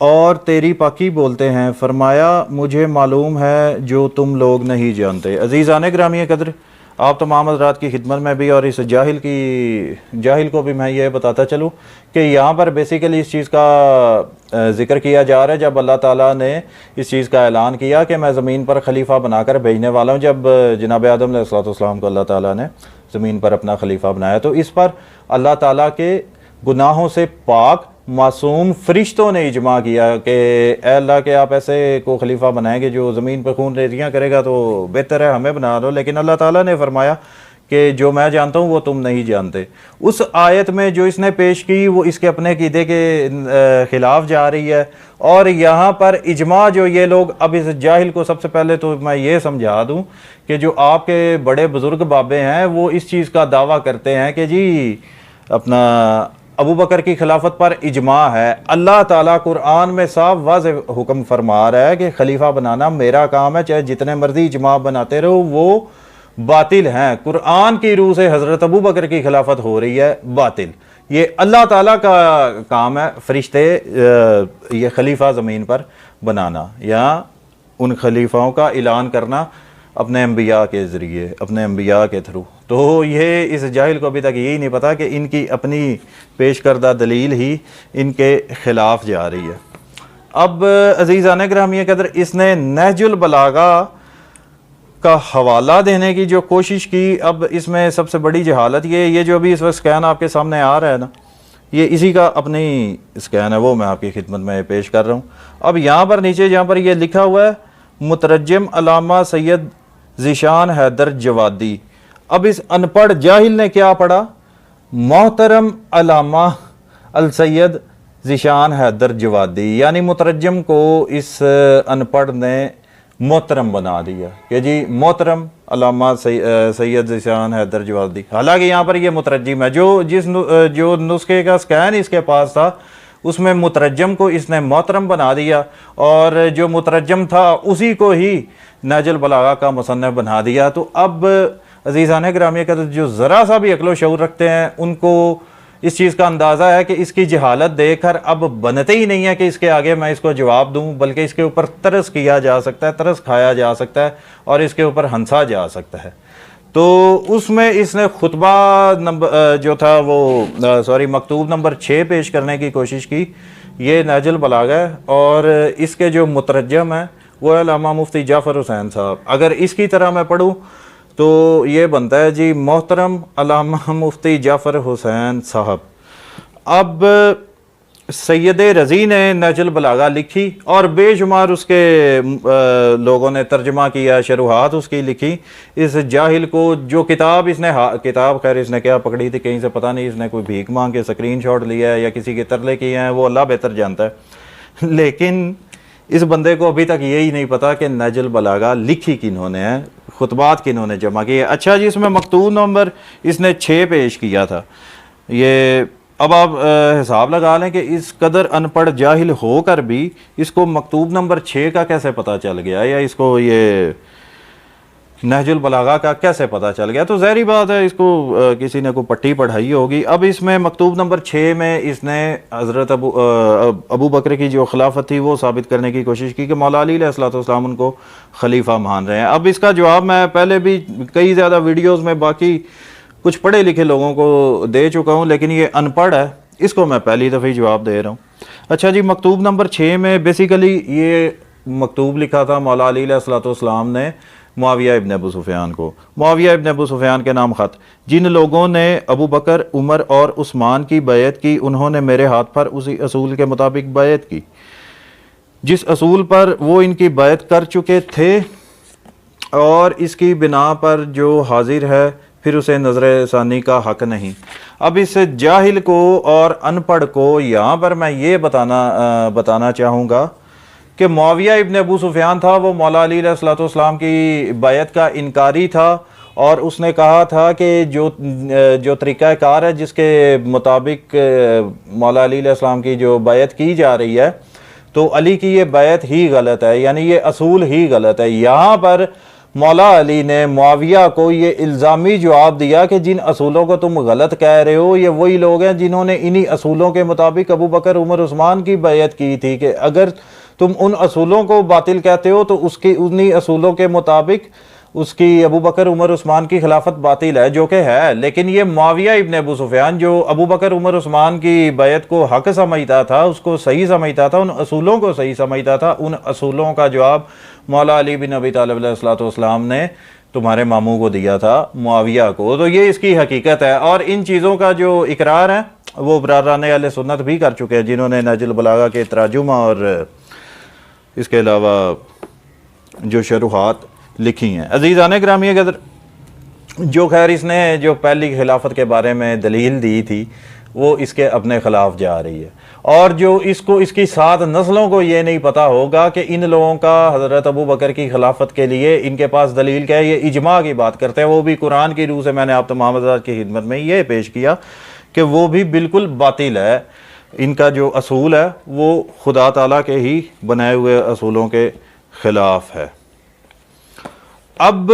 اور تیری پاکی بولتے ہیں۔ فرمایا مجھے معلوم ہے جو تم لوگ نہیں جانتے۔ عزیزان گرامی قدر، آپ تمام حضرات کی خدمت میں بھی اور اس جاہل کو بھی میں یہ بتاتا چلوں کہ یہاں پر بیسیکلی اس چیز کا ذکر کیا جا رہا ہے جب اللہ تعالیٰ نے اس چیز کا اعلان کیا کہ میں زمین پر خلیفہ بنا کر بھیجنے والا ہوں، جب جناب آدم علیہ السلام کو اللہ تعالیٰ نے زمین پر اپنا خلیفہ بنایا، تو اس پر اللہ تعالیٰ کے گناہوں سے پاک معصوم فرشتوں نے اجماع کیا کہ اے اللہ کہ آپ ایسے کو خلیفہ بنائیں گے جو زمین پر خون ریزیاں کرے گا تو بہتر ہے ہمیں بنا دو، لیکن اللہ تعالیٰ نے فرمایا کہ جو میں جانتا ہوں وہ تم نہیں جانتے۔ اس آیت میں جو اس نے پیش کی وہ اس کے اپنے عقیدے کے خلاف جا رہی ہے، اور یہاں پر اجماع جو یہ لوگ، اب اس جاہل کو سب سے پہلے تو میں یہ سمجھا دوں کہ جو آپ کے بڑے بزرگ بابے ہیں وہ اس چیز کا دعویٰ کرتے ہیں کہ جی اپنا ابو بکر کی خلافت پر اجماع ہے۔ اللہ تعالیٰ قرآن میں صاف واضح حکم فرما رہا ہے کہ خلیفہ بنانا میرا کام ہے، چاہے جتنے مرضی اجماع بناتے رہو وہ باطل ہیں۔ قرآن کی روح سے حضرت ابو بکر کی خلافت ہو رہی ہے باطل، یہ اللہ تعالیٰ کا کام ہے فرشتے یہ خلیفہ زمین پر بنانا یا ان خلیفاؤں کا اعلان کرنا اپنے انبیاء کے ذریعے، اپنے انبیاء کے تھرو۔ تو یہ اس جاہل کو ابھی تک یہی نہیں پتا کہ ان کی اپنی پیش کردہ دلیل ہی ان کے خلاف جا رہی ہے۔ اب عزیزان گرامی قدر، اس نے نہج البلاغہ کا حوالہ دینے کی جو کوشش کی، اب اس میں سب سے بڑی جہالت یہ جو ابھی اس وقت سکین آپ کے سامنے آ رہا ہے نا، یہ اسی کا اپنی سکین ہے، وہ میں آپ کی خدمت میں پیش کر رہا ہوں۔ اب یہاں پر نیچے جہاں پر یہ لکھا ہوا ہے مترجم علامہ سید ذیشان حیدر جوادی، اب اس ان پڑھ جاہل نے کیا پڑھا؟ محترم علامہ السید ذیشان حیدر جوادی، یعنی مترجم کو اس ان پڑھ نے محترم بنا دیا کہ جی محترم علامہ سید ذیشان حیدر جوادی، حالانکہ یہاں پر یہ مترجم ہے۔ جو نسخے کا سکین اس کے پاس تھا اس میں مترجم کو اس نے محترم بنا دیا، اور جو مترجم تھا اسی کو ہی نہج البلاغہ کا مصنف بنا دیا۔ تو اب عزیزان گرامی کا جو ذرا سا بھی عقل و شعور رکھتے ہیں ان کو اس چیز کا اندازہ ہے کہ اس کی جہالت دیکھ کر اب بنتے ہی نہیں ہے کہ اس کے آگے میں اس کو جواب دوں، بلکہ اس کے اوپر ترس کیا جا سکتا ہے، ترس کھایا جا سکتا ہے اور اس کے اوپر ہنسا جا سکتا ہے۔ تو اس میں اس نے خطبہ جو تھا وہ مکتوب نمبر 6 پیش کرنے کی کوشش کی، یہ نہج البلاغہ ہے، اور اس کے جو مترجم ہیں وہ علامہ مفتی جعفر حسین صاحب۔ اگر اس کی طرح میں پڑھوں تو یہ بنتا ہے جی محترم علامہ مفتی جعفر حسین صاحب۔ اب سید رضی نے نہج البلاغہ لکھی اور بے شمار اس کے لوگوں نے ترجمہ کیا، شروحات اس کی لکھی۔ اس جاہل کو جو کتاب خیر اس نے کیا پکڑی تھی کہیں سے پتہ نہیں، اس نے کوئی بھیک مانگ کے سکرین شاٹ لیا ہے یا کسی کے ترلے کیے ہیں، وہ اللہ بہتر جانتا ہے، لیکن اس بندے کو ابھی تک یہی نہیں پتا کہ نہج البلاغہ لکھی کنہوں نے ہے، خطبات کنہوں نے جمع کی ہے۔ اچھا جی، اس میں مکتوب نمبر اس نے 6 پیش کیا تھا۔ یہ اب آپ حساب لگا لیں کہ اس قدر ان پڑھ جاہل ہو کر بھی اس کو مکتوب نمبر 6 کا کیسے پتہ چل گیا، یا اس کو یہ نہج البلاغہ کا کیسے پتہ چل گیا؟ تو ظاہری بات ہے اس کو کسی نے کوئی پٹی پڑھائی ہوگی۔ اب اس میں مکتوب نمبر 6 میں اس نے حضرت ابو بکر کی جو خلافت تھی وہ ثابت کرنے کی کوشش کی کہ مولا علی علیہ السلام ان کو خلیفہ مان رہے ہیں۔ اب اس کا جواب میں پہلے بھی کئی زیادہ ویڈیوز میں باقی کچھ پڑھے لکھے لوگوں کو دے چکا ہوں، لیکن یہ ان پڑھ ہے، اس کو میں پہلی دفعہ جواب دے رہا ہوں۔ اچھا جی، مکتوب نمبر 6 میں بیسیکلی یہ مکتوب لکھا تھا مولا علی علیہ السلام نے معاویہ ابن ابو سفیان کو، معاویہ ابن ابو سفیان کے نام خط: جن لوگوں نے ابو بکر، عمر اور عثمان کی بیعت کی انہوں نے میرے ہاتھ پر اسی اصول کے مطابق بیعت کی جس اصول پر وہ ان کی بیعت کر چکے تھے، اور اس کی بنا پر جو حاضر ہے پھر اسے نظر ثانی کا حق نہیں۔ اب اس جاہل کو اور ان پڑھ کو یہاں پر میں یہ بتانا چاہوں گا کہ معاویہ ابن ابو سفیان تھا، وہ مولا علی علیہ السلام کی بیعت کا انکاری تھا، اور اس نے کہا تھا کہ جو طریقہ کار ہے جس کے مطابق مولا علی علیہ السلام کی جو بیعت کی جا رہی ہے تو علی کی یہ بیعت ہی غلط ہے، یعنی یہ اصول ہی غلط ہے۔ یہاں پر مولا علی نے معاویہ کو یہ الزامی جواب دیا کہ جن اصولوں کو تم غلط کہہ رہے ہو یہ وہی لوگ ہیں جنہوں نے انہی اصولوں کے مطابق ابو بکر عمر عثمان کی بیعت کی تھی، کہ اگر تم ان اصولوں کو باطل کہتے ہو تو اس کی انہی اصولوں کے مطابق اس کی ابو بکر عمر عثمان کی خلافت باطل ہے، جو کہ ہے۔ لیکن یہ معاویہ ابن ابو سفیان جو ابو بکر عمر عثمان کی بیعت کو حق سمجھتا تھا، اس کو صحیح سمجھتا تھا، ان اصولوں کو صحیح سمجھتا تھا، ان اصولوں کا جواب مولا علی بن ابی طالب علیہ الصلوۃ والسلام نے تمہارے ماموں کو دیا تھا، معاویہ کو۔ تو یہ اس کی حقیقت ہے، اور ان چیزوں کا جو اقرار ہے وہ برادران اہل سنت بھی کر چکے ہیں، جنہوں نے نہج البلاغہ کے تراجم اور اس کے علاوہ جو شروحات لکھی ہیں۔ عزیزان گرامی، اگر جو خیر اس نے جو پہلی خلافت کے بارے میں دلیل دی تھی وہ اس کے اپنے خلاف جا رہی ہے، اور جو اس کی 7 نسلوں کو یہ نہیں پتہ ہوگا کہ ان لوگوں کا حضرت ابو بکر کی خلافت کے لیے ان کے پاس دلیل کیا ہے، یہ اجماع کی بات کرتے ہیں، وہ بھی قرآن کی روح سے۔ میں نے آپ تمام حضرات کی خدمت میں یہ پیش کیا کہ وہ بھی بالکل باطل ہے، ان کا جو اصول ہے وہ خدا تعالیٰ کے ہی بنائے ہوئے اصولوں کے خلاف ہے۔ اب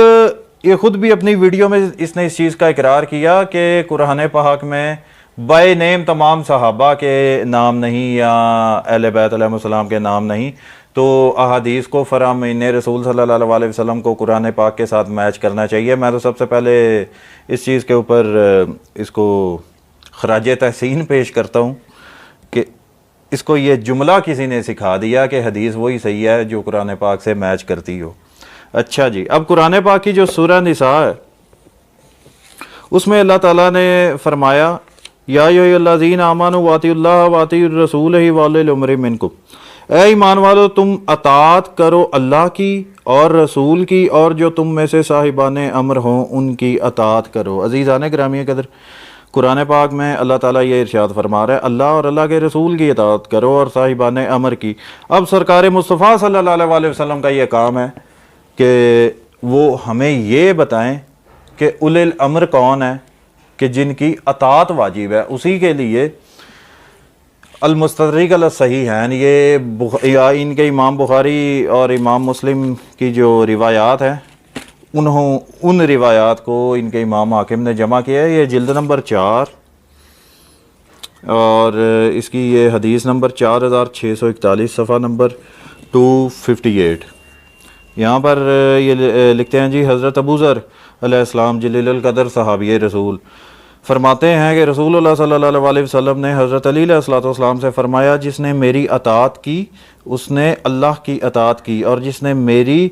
یہ خود بھی اپنی ویڈیو میں اس نے اس چیز کا اقرار کیا کہ قرآن پاک میں بائی نیم تمام صحابہ کے نام نہیں یا اہل بیت علیہ السلام کے نام نہیں، تو احادیث کو فرامین رسول صلی اللہ علیہ وسلم کو قرآن پاک کے ساتھ میچ کرنا چاہیے۔ میں تو سب سے پہلے اس چیز کے اوپر اس کو خراج تحسین پیش کرتا ہوں کہ اس کو یہ جملہ کسی نے سکھا دیا کہ حدیث وہی صحیح ہے جو قرآن پاک سے میچ کرتی ہو۔ اچھا جی، اب قرآن پاک کی جو سورہ نساء ہے اس میں اللہ تعالیٰ نے فرمایا یا ایھا الذین آمنوا واطیعوا اللہ واطیعوا الرسول واولی الامر منکم، اے ایمان والو تم اطاعت کرو اللہ کی اور رسول کی، اور جو تم میں سے صاحبان امر ہوں ان کی اطاعت کرو۔ عزیزان گرامی قدر، قرآن پاک میں اللہ تعالیٰ یہ ارشاد فرما رہا ہے اللہ اور اللہ کے رسول کی اطاعت کرو اور صاحبان امر کی۔ اب سرکار مصطفیٰ صلی اللہ علیہ وسلم کا یہ کام ہے کہ وہ ہمیں یہ بتائیں کہ اولی الامر کون ہے، کہ جن کی اطاعت واجب ہے۔ اسی کے لیے المستدرک علی الصحیحین، یہ ان کے امام بخاری اور امام مسلم کی جو روایات ہیں ان روایات کو ان کے امام حاکم نے جمع کیا ہے۔ یہ جلد نمبر 4 اور اس کی یہ حدیث نمبر 4641، صفحہ نمبر 258۔ یہاں پر یہ لکھتے ہیں جی، حضرت ابو ذر علیہ السلام جلیل القدر صحابی رسول فرماتے ہیں کہ رسول اللہ صلی اللہ علیہ وسلم نے حضرت علی علیہ السلام سے فرمایا جس نے میری اطاعت کی اس نے اللہ کی اطاعت کی، اور جس نے میری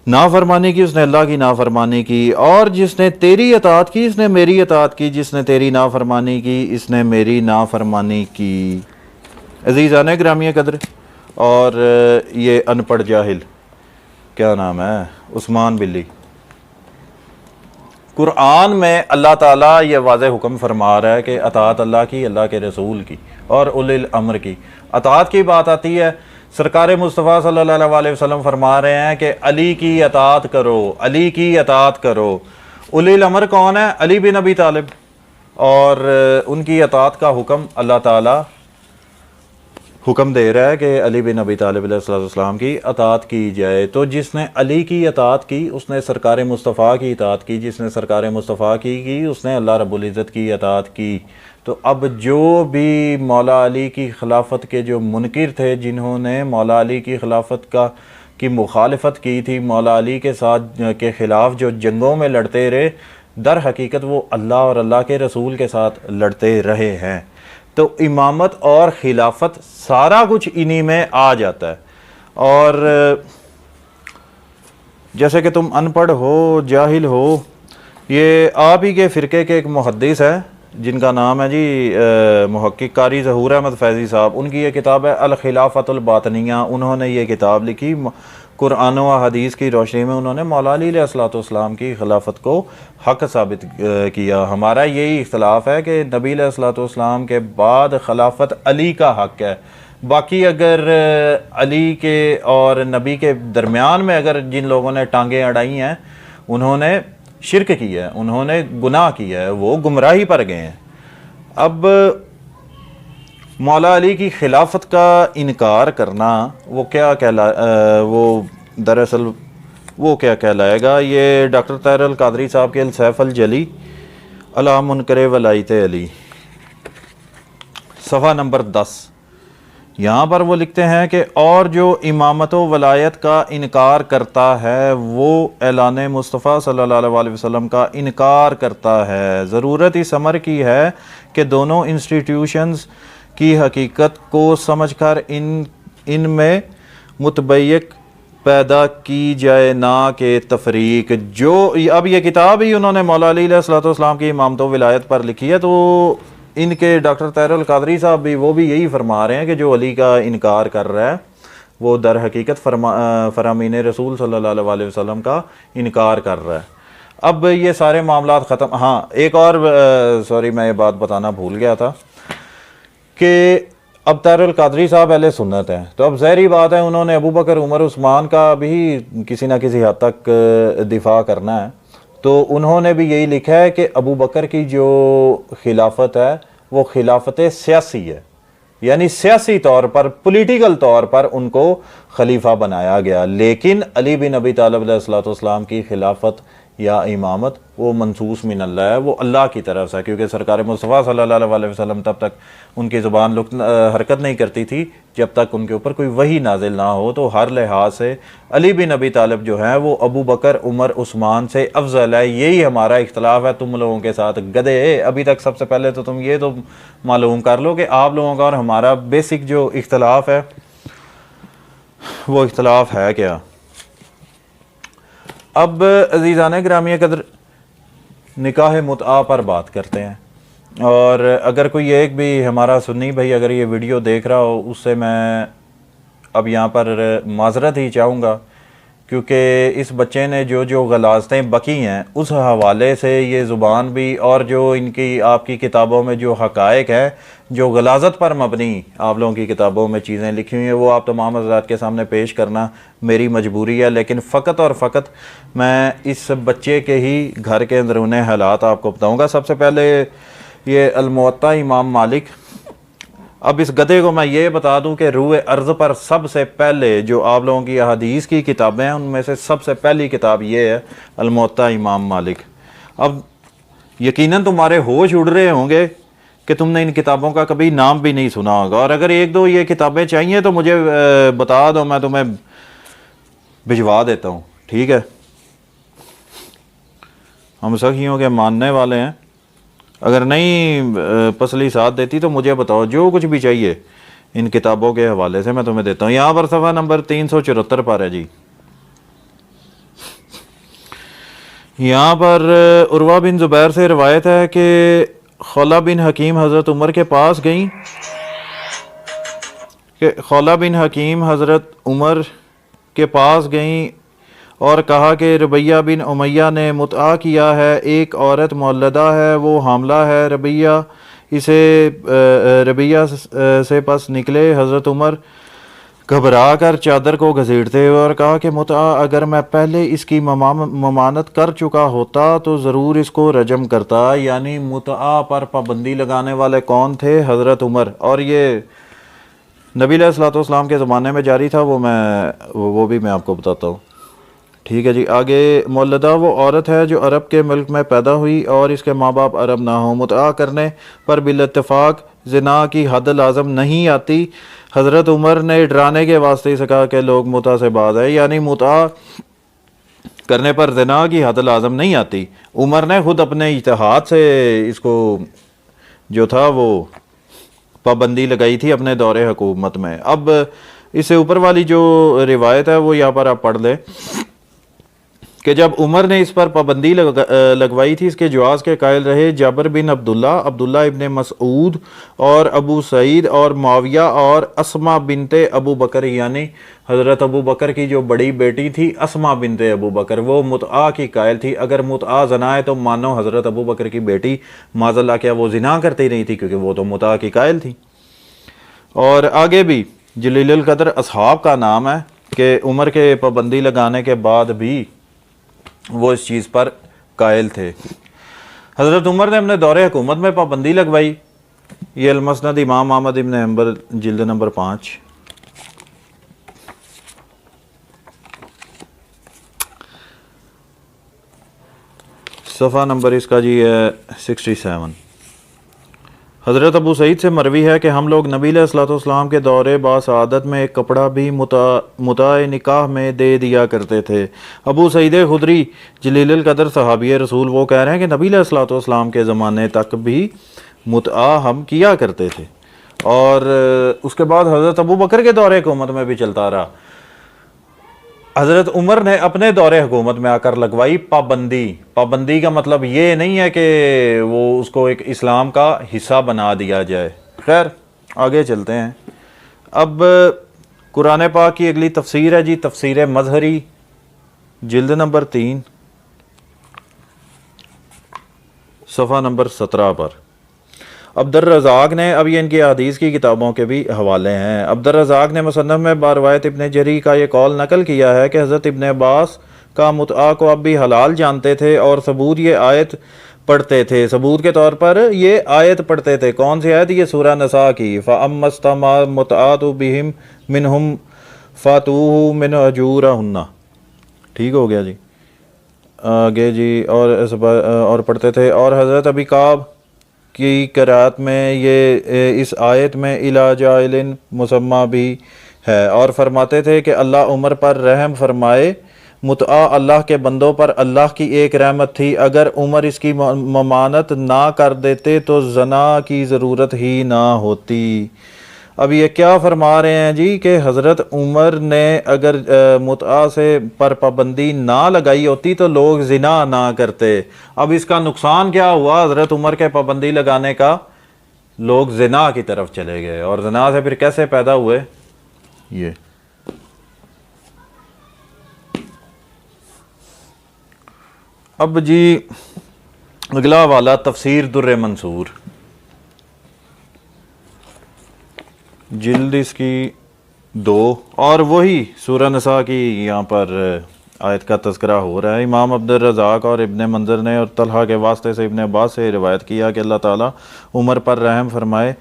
نافرمانی کی اس نے اللہ کی نافرمانی کی، اور جس نے تیری اطاعت کی اس نے میری اطاعت کی، جس نے تیری نافرمانی کی اس نے میری نافرمانی کی۔ عزیزان گرامی قدر، اور یہ ان پڑھ جاہل کیا نام ہے، عثمان بلی، قرآن میں اللہ تعالیٰ یہ واضح حکم فرما رہا ہے کہ اطاعت اللہ کی، اللہ کے رسول کی اور اولی الامر کی۔ اطاعت کی بات آتی ہے، سرکار مصطفیٰ صلی اللہ علیہ وسلم فرما رہے ہیں کہ علی کی اطاعت کرو، علی کی اطاعت کرو۔ اولی الامر کون ہے؟ علی بن ابی طالب، اور ان کی اطاعت کا حکم اللہ تعالیٰ حکم دے رہا ہے کہ علی بن ابی طالب علیہ السلام کی اطاعت کی جائے۔ تو جس نے علی کی اطاعت کی اس نے سرکار مصطفیٰ کی اطاعت کی، جس نے سرکار مصطفیٰ کی اس نے اللہ رب العزت کی اطاعت کی۔ تو اب جو بھی مولا علی کی خلافت کے جو منکر تھے، جنہوں نے مولا علی کی خلافت کی مخالفت کی تھی، مولا علی کے ساتھ کے خلاف جو جنگوں میں لڑتے رہے، در حقیقت وہ اللہ اور اللہ کے رسول کے ساتھ لڑتے رہے ہیں۔ تو امامت اور خلافت سارا کچھ انہی میں آ جاتا ہے۔ اور جیسے کہ تم ان پڑھ ہو، جاہل ہو، یہ آپ ہی کے فرقے کے ایک محدث ہے جن کا نام ہے جی محقق قاری ظہور احمد فیضی صاحب، ان کی یہ کتاب ہے الخلافۃ الباطنیہ۔ انہوں نے یہ کتاب لکھی، قرآن و حدیث کی روشنی میں انہوں نے مولا علی علیہ السلام کی خلافت کو حق ثابت کیا۔ ہمارا یہی اختلاف ہے کہ نبی علیہ السلام کے بعد خلافت علی کا حق ہے، باقی اگر علی کے اور نبی کے درمیان میں اگر جن لوگوں نے ٹانگیں اڑائی ہیں انہوں نے شرک کیا ہے، انہوں نے گناہ کیا ہے، وہ گمراہی پر گئے ہیں۔ اب مولا علی کی خلافت کا انکار کرنا وہ کیا وہ دراصل وہ کیا کہلائے گا. یہ ڈاکٹر طاہر القادری صاحب کے السیف الجلی علی منکر ولایت علی، صفحہ نمبر 10. یہاں پر وہ لکھتے ہیں کہ اور جو امامت و ولایت کا انکار کرتا ہے وہ اعلان مصطفیٰ صلی اللہ علیہ وسلم کا انکار کرتا ہے. ضرورت اس امر کی ہے کہ دونوں انسٹیٹیوشنز کی حقیقت کو سمجھ کر ان میں متبیک پیدا کی جائے، نہ کہ تفریق. جو اب یہ کتاب ہی انہوں نے مولا علی علیہ الصلوۃ والسلام کی امامت و ولایت پر لکھی ہے، تو ان کے ڈاکٹر طاہر القادری صاحب بھی وہ بھی یہی فرما رہے ہیں کہ جو علی کا انکار کر رہا ہے وہ در حقیقت فرامین رسول صلی اللہ علیہ وسلم کا انکار کر رہا ہے. اب یہ سارے معاملات ختم. ہاں ایک اور سوری میں یہ بات بتانا بھول گیا تھا کہ اب طاہر القادری صاحب اہل سنت ہیں، تو اب ظاہری بات ہے انہوں نے ابو بکر عمر عثمان کا بھی کسی نہ کسی حد تک دفاع کرنا ہے. تو انہوں نے بھی یہی لکھا ہے کہ ابو بکر کی جو خلافت ہے وہ خلافت سیاسی ہے، یعنی سیاسی طور پر پولیٹیکل طور پر ان کو خلیفہ بنایا گیا، لیکن علی بن ابی طالب علیہ الصلوۃ والسلام کی خلافت یا امامت وہ منصوص من اللہ ہے، وہ اللہ کی طرف سے، کیونکہ سرکار مصطفیٰ صلی اللہ علیہ وسلم تب تک ان کی زبان حرکت نہیں کرتی تھی جب تک ان کے اوپر کوئی وحی نازل نہ ہو. تو ہر لحاظ سے علی بن ابی طالب جو ہیں وہ ابو بکر عمر عثمان سے افضل ہے. یہی ہمارا اختلاف ہے تم لوگوں کے ساتھ گدے. ابھی تک سب سے پہلے تو تم یہ تو معلوم کر لو کہ آپ لوگوں کا اور ہمارا بیسک جو اختلاف ہے وہ اختلاف ہے کیا. اب عزیزان گرامی قدر نکاح متعہ پر بات کرتے ہیں. اور اگر کوئی ایک بھی ہمارا سنی بھائی اگر یہ ویڈیو دیکھ رہا ہو اس سے میں اب یہاں پر معذرت ہی چاہوں گا، کیونکہ اس بچے نے جو غلاظتیں بکی ہیں اس حوالے سے یہ زبان بھی اور جو ان کی آپ کی کتابوں میں جو حقائق ہے جو غلاظت پر مبنی آپ لوگوں کی کتابوں میں چیزیں لکھی ہوئی ہیں وہ آپ تمام حضرات کے سامنے پیش کرنا میری مجبوری ہے. لیکن فقط اور فقط میں اس بچے کے ہی گھر کے اندرون حالات آپ کو بتاؤں گا. سب سے پہلے یہ الموطا امام مالک. اب اس گدھے کو میں یہ بتا دوں کہ روح ارض پر سب سے پہلے جو آپ لوگوں کی احادیث کی کتابیں ہیں ان میں سے سب سے پہلی کتاب یہ ہے الموطا امام مالک. اب یقیناً تمہارے ہوش اڑ رہے ہوں گے کہ تم نے ان کتابوں کا کبھی نام بھی نہیں سنا ہوگا، اور اگر ایک دو یہ کتابیں چاہیے تو مجھے بتا دو، میں تمہیں بھجوا دیتا ہوں. ٹھیک ہے، ہم سخیوں کے ماننے والے ہیں. اگر نہیں پسلی ساتھ دیتی تو مجھے بتاؤ، جو کچھ بھی چاہیے ان کتابوں کے حوالے سے میں تمہیں دیتا ہوں. یہاں پر صفحہ نمبر 374 پر ہے جی. یہاں پر عروہ بن زبیر سے روایت ہے کہ خولہ بن حکیم حضرت عمر کے پاس گئیں اور کہا کہ ربیہ بن امیہ نے متعہ کیا ہے، ایک عورت مولدہ ہے، وہ حاملہ ہے. ربیہ سے پس نکلے حضرت عمر گھبرا کر چادر کو گھسیٹتے ہوئے اور کہا کہ متعہ اگر میں پہلے اس کی ممانت کر چکا ہوتا تو ضرور اس کو رجم کرتا. یعنی متعہ پر پابندی لگانے والے کون تھے؟ حضرت عمر. اور یہ نبی علیہ الصلوۃ والسلام کے زمانے میں جاری تھا، وہ بھی میں آپ کو بتاتا ہوں. ٹھیک ہے جی. آگے مولدہ وہ عورت ہے جو عرب کے ملک میں پیدا ہوئی اور اس کے ماں باپ عرب نہ ہوں. متعہ کرنے پر بالاتفاق زنا کی حد لازم نہیں آتی. حضرت عمر نے ڈرانے کے واسطے سے کہا کہ لوگ متعہ سے باز ہے، یعنی متعہ کرنے پر زنا کی حد لازم نہیں آتی. عمر نے خود اپنے اجتہاد سے اس کو جو تھا وہ پابندی لگائی تھی اپنے دور حکومت میں. اب اس سے اوپر والی جو روایت ہے وہ یہاں پر آپ پڑھ لیں کہ جب عمر نے اس پر پابندی لگوائی تھی اس کے جواز کے قائل رہے جابر بن عبداللہ ابن مسعود اور ابو سعید اور معاویہ اور اسما بنت ابو بکر. یعنی حضرت ابو بکر کی جو بڑی بیٹی تھی اسما بنت ابو بکر، وہ متعہ کی قائل تھی. اگر متعہ زنا ہے تو مانو حضرت ابو بکر کی بیٹی معاذ اللہ کیا وہ زنا کرتی نہیں تھی، کیونکہ وہ تو متعہ کی قائل تھی. اور آگے بھی جلیل القدر اصحاب کا نام ہے کہ عمر کے پابندی لگانے کے بعد بھی وہ اس چیز پر قائل تھے. حضرت عمر نے اپنے دور حکومت میں پابندی لگوائی. یہ المسند امام احمد ابن حنبل جلد نمبر 5. صفحہ نمبر اس کا جی ہے 67۔ حضرت ابو سعید سے مروی ہے کہ ہم لوگ نبی علیہ الصلوۃ والسلام کے دور باسعادت میں ایک کپڑا بھی متاع نکاح میں دے دیا کرتے تھے۔ ابو سعید خدری جلیل القدر صحابی رسول وہ کہہ رہے ہیں کہ نبی علیہ الصلوۃ والسلام کے زمانے تک بھی متعہ ہم کیا کرتے تھے، اور اس کے بعد حضرت ابو بکر کے دور حکومت میں بھی چلتا رہا۔ حضرت عمر نے اپنے دور حکومت میں آ کر لگوائی پابندی۔ پابندی کا مطلب یہ نہیں ہے کہ وہ اس کو ایک اسلام کا حصہ بنا دیا جائے۔ خیر آگے چلتے ہیں۔ اب قرآن پاک کی اگلی تفسیر ہے جی تفسیر مظہری، جلد نمبر 3، صفحہ نمبر 17 پر۔ عبد الرزاق نے، اب یہ ان کی حدیث کی کتابوں کے بھی حوالے ہیں، عبد الرزاق نے مصنف میں باروایت ابن جری کا یہ قول نقل کیا ہے کہ حضرت ابن عباس کا متعہ کو اب بھی حلال جانتے تھے اور ثبوت یہ آیت پڑھتے تھے، ثبوت کے طور پر یہ آیت پڑھتے تھے۔ کون سی آیت؟ یہ سورہ نساء کی، فَأَمَّا اسْتَمَعَ مُتْعَاتُ بِهِمْ مِنْهُمْ فَاتُوهُ مِنْ أَجُورَهُنَّ۔ ٹھیک ہو گیا جی، آگے جی اور پڑھتے تھے۔ اور حضرت ابی کعب کی قرأت میں یہ اس آیت میں الی جاعل مسمى بھی ہے، اور فرماتے تھے کہ اللہ عمر پر رحم فرمائے، متعہ اللہ کے بندوں پر اللہ کی ایک رحمت تھی، اگر عمر اس کی ممانعت نہ کر دیتے تو زنا کی ضرورت ہی نہ ہوتی۔ اب یہ کیا فرما رہے ہیں جی کہ حضرت عمر نے اگر متعہ سے پر پابندی نہ لگائی ہوتی تو لوگ زنا نہ کرتے۔ اب اس کا نقصان کیا ہوا حضرت عمر کے پابندی لگانے کا؟ لوگ زنا کی طرف چلے گئے، اور زنا سے پھر کیسے پیدا ہوئے؟ یہ اب جی اگلا والا تفسیر در منصور، جلد اس کی 2، اور وہی سورہ نساء کی یہاں پر آیت کا تذکرہ ہو رہا ہے۔ امام عبد الرزاق اور ابن منظر نے اور طلحہ کے واسطے سے ابن عباس سے روایت کیا کہ اللہ تعالیٰ عمر پر رحم فرمائے،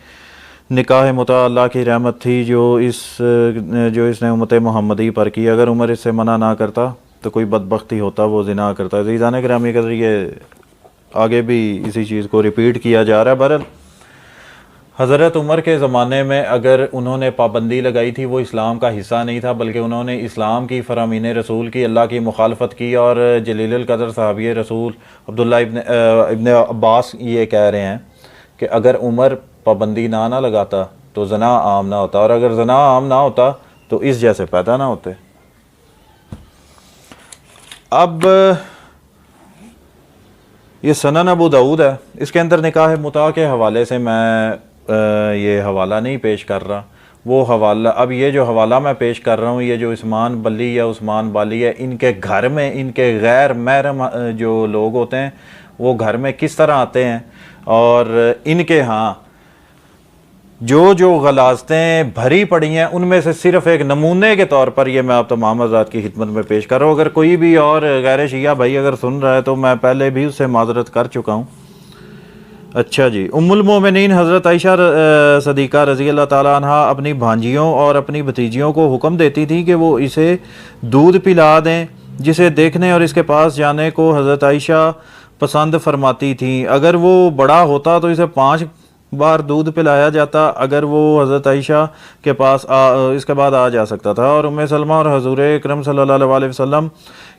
نکاح متعہ اللہ کی رحمت تھی جو اس نے امت محمدی پر کی، اگر عمر اس سے منع نہ کرتا تو کوئی بدبختی ہوتا، وہ زنا کرتا۔ عزیزان گرامی قدر یہ آگے بھی اسی چیز کو ریپیٹ کیا جا رہا ہے۔ بہرحال حضرت عمر کے زمانے میں اگر انہوں نے پابندی لگائی تھی، وہ اسلام کا حصہ نہیں تھا، بلکہ انہوں نے اسلام کی فرامین رسول کی، اللہ کی مخالفت کی، اور جلیل القدر صحابی رسول عبداللہ ابن عباس یہ کہہ رہے ہیں کہ اگر عمر پابندی نہ لگاتا تو زنا عام نہ ہوتا، اور اگر زنا عام نہ ہوتا تو اس جیسے پیدا نہ ہوتے۔ اب یہ سنن ابو داؤد ہے، اس کے اندر نکاح متعہ کے حوالے سے میں یہ حوالہ نہیں پیش کر رہا، وہ حوالہ اب یہ جو حوالہ میں پیش کر رہا ہوں، یہ جو عثمان بلی یا عثمان بالی ہے، ان کے گھر میں ان کے غیر محرم جو لوگ ہوتے ہیں وہ گھر میں کس طرح آتے ہیں، اور ان کے ہاں جو غلاظتیں بھری پڑی ہیں ان میں سے صرف ایک نمونے کے طور پر یہ میں آپ تمام حضرات کی خدمت میں پیش کر رہا ہوں۔ اگر کوئی بھی اور غیر شیعہ بھائی اگر سن رہا ہے تو میں پہلے بھی اس سے معذرت کر چکا ہوں۔ اچھا جی، ام المومنین حضرت عائشہ صدیقہ رضی اللہ تعالیٰ عنہ اپنی بھانجیوں اور اپنی بھتیجیوں کو حکم دیتی تھی کہ وہ اسے دودھ پلا دیں، جسے دیکھنے اور اس کے پاس جانے کو حضرت عائشہ پسند فرماتی تھیں۔ اگر وہ بڑا ہوتا تو اسے 5 بار دودھ پلایا جاتا، اگر وہ حضرت عائشہ کے پاس اس کے بعد آ جا سکتا تھا۔ اور ام سلمہ اور حضور اکرم صلی اللہ علیہ وسلم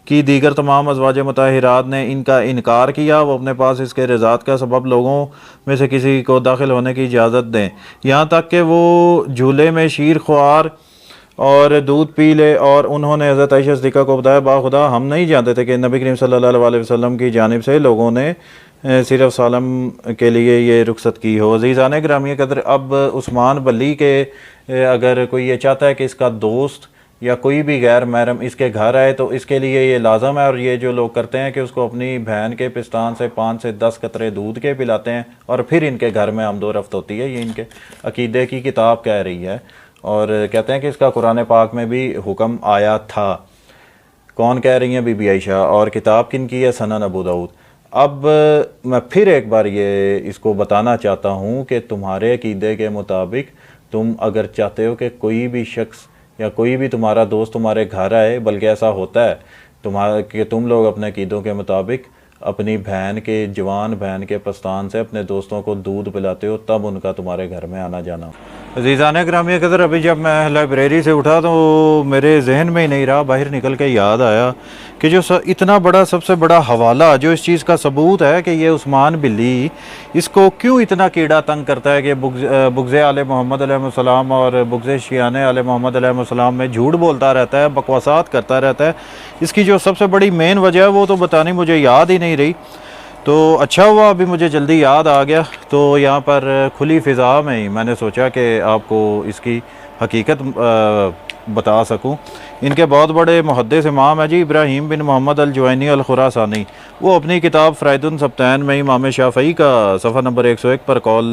کی دیگر تمام ازواج مطہرات نے ان کا انکار کیا، وہ اپنے پاس اس کے رضاعت کا سبب لوگوں میں سے کسی کو داخل ہونے کی اجازت دیں، یہاں تک کہ وہ جھولے میں شیر خوار اور دودھ پی لے۔ اور انہوں نے حضرت عائشہ صدیقہ کو بتایا، باخدا ہم نہیں جانتے تھے کہ نبی کریم صلی اللہ علیہ وسلم کی جانب سے لوگوں نے صرف سالم کے لیے یہ رخصت کی ہو۔ عزیزان گرامی قدر، اب عثمان بلی کے اگر کوئی یہ چاہتا ہے کہ اس کا دوست یا کوئی بھی غیر محرم اس کے گھر آئے تو اس کے لیے یہ لازم ہے، اور یہ جو لوگ کرتے ہیں کہ اس کو اپنی بہن کے پستان سے 5 سے 10 قطرے دودھ کے پلاتے ہیں اور پھر ان کے گھر میں آمد و رفت ہوتی ہے، یہ ان کے عقیدے کی کتاب کہہ رہی ہے، اور کہتے ہیں کہ اس کا قرآن پاک میں بھی حکم آیا تھا۔ کون کہہ رہی ہیں؟ بی بی عائشہ، اور کتاب کن کی ہے؟ سنن ابو داؤد۔ اب میں پھر ایک بار یہ اس کو بتانا چاہتا ہوں کہ تمہارے عقیدے کے مطابق تم اگر چاہتے ہو کہ کوئی بھی شخص یا کوئی بھی تمہارا دوست تمہارے گھر آئے، بلکہ ایسا ہوتا ہے کہ تم لوگ اپنے عقیدوں کے مطابق اپنی بہن کے جوان بہن کے پستان سے اپنے دوستوں کو دودھ پلاتے ہو تب ان کا تمہارے گھر میں آنا جانا. عزیزان گرامی قدر، ابھی جب میں لائبریری سے اٹھا تو میرے ذہن میں ہی نہیں رہا، باہر نکل کے یاد آیا کہ جو اتنا بڑا سب سے بڑا حوالہ جو اس چیز کا ثبوت ہے کہ یہ عثمان بلی اس کو کیوں اتنا کیڑا تنگ کرتا ہے کہ بغض آل محمد علیہ السلام اور بغض شیعان آل محمد علیہ السلام میں جھوٹ بولتا رہتا ہے، بکواسات کرتا رہتا ہے. اس کی جو سب سے بڑی مین وجہ ہے وہ تو بتانی مجھے یاد ہی نہیں رہی. تو اچھا ہوا ابھی مجھے جلدی یاد آ گیا. تو یہاں پر کھلی فضا میں ہی میں نے سوچا کہ آپ کو اس کی حقیقت بتا سکوں. ان کے بہت بڑے محدث امام ہیں جی، ابراہیم بن محمد الجوینی الخراسانی. وہ اپنی کتاب فرائد السبتین میں امام شافعی کا صفحہ نمبر 101 پر قول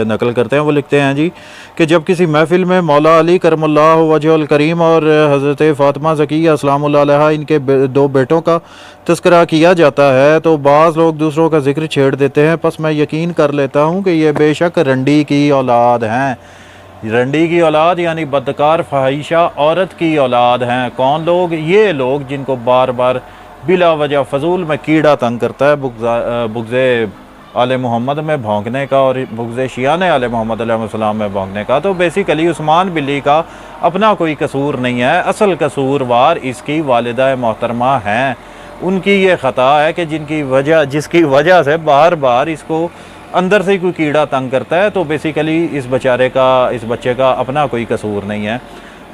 نقل کرتے ہیں. وہ لکھتے ہیں جی کہ جب کسی محفل میں مولا علی کرم اللہ وجہ الکریم اور حضرت فاطمہ زکیہ السلام اللہ علیہ ان کے 2 بیٹوں کا تذکرہ کیا جاتا ہے تو بعض لوگ دوسروں کا ذکر چھیڑ دیتے ہیں، پس میں یقین کر لیتا ہوں کہ یہ بے شک رنڈی کی اولاد ہیں. رنڈی کی اولاد یعنی بدکار فحیشہ عورت کی اولاد ہیں. کون لوگ؟ یہ لوگ جن کو بار بار بلا وجہ فضول میں کیڑا تنگ کرتا ہے بغض آل محمد میں بھونکنے کا اور بغض شیعان آل محمد علیہ السلام میں بھونکنے کا. تو بیسیکلی عثمان بلی کا اپنا کوئی قصور نہیں ہے، اصل قصوروار اس کی والدہ محترمہ ہیں. ان کی یہ خطا ہے کہ جس کی وجہ سے بار بار اس کو اندر سے کوئی کیڑا تنگ کرتا ہے. تو بیسیکلی اس بچے کا اپنا کوئی قصور نہیں ہے.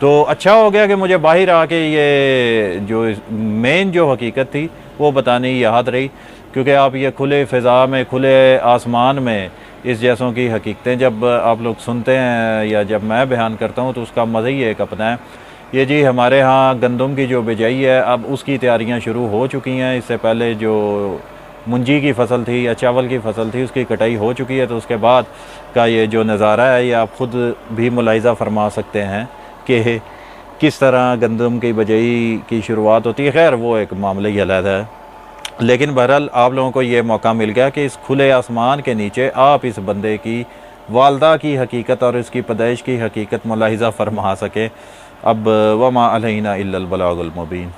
تو اچھا ہو گیا کہ مجھے باہر آ کے یہ جو مین جو حقیقت تھی وہ بتانی یاد رہی، کیونکہ آپ یہ کھلے فضا میں کھلے آسمان میں اس جیسوں کی حقیقتیں جب آپ لوگ سنتے ہیں یا جب میں بیان کرتا ہوں تو اس کا مزہ ہی ایک اپنا ہے. یہ جی ہمارے ہاں گندم کی جو بجائی ہے اب اس کی تیاریاں شروع ہو چکی ہیں. اس سے پہلے جو منجی کی فصل تھی یا چاول کی فصل تھی اس کی کٹائی ہو چکی ہے. تو اس کے بعد کا یہ جو نظارہ ہے یہ آپ خود بھی ملاحظہ فرما سکتے ہیں کہ کس طرح گندم کی بجائی کی شروعات ہوتی ہے. خیر وہ ایک معاملہ ہی علیحدہ ہے، لیکن بہرحال آپ لوگوں کو یہ موقع مل گیا کہ اس کھلے آسمان کے نیچے آپ اس بندے کی والدہ کی حقیقت اور اس کی پیدائش کی حقیقت ملاحظہ فرما سکیں. اب وما علینا الا البلاغ المبین.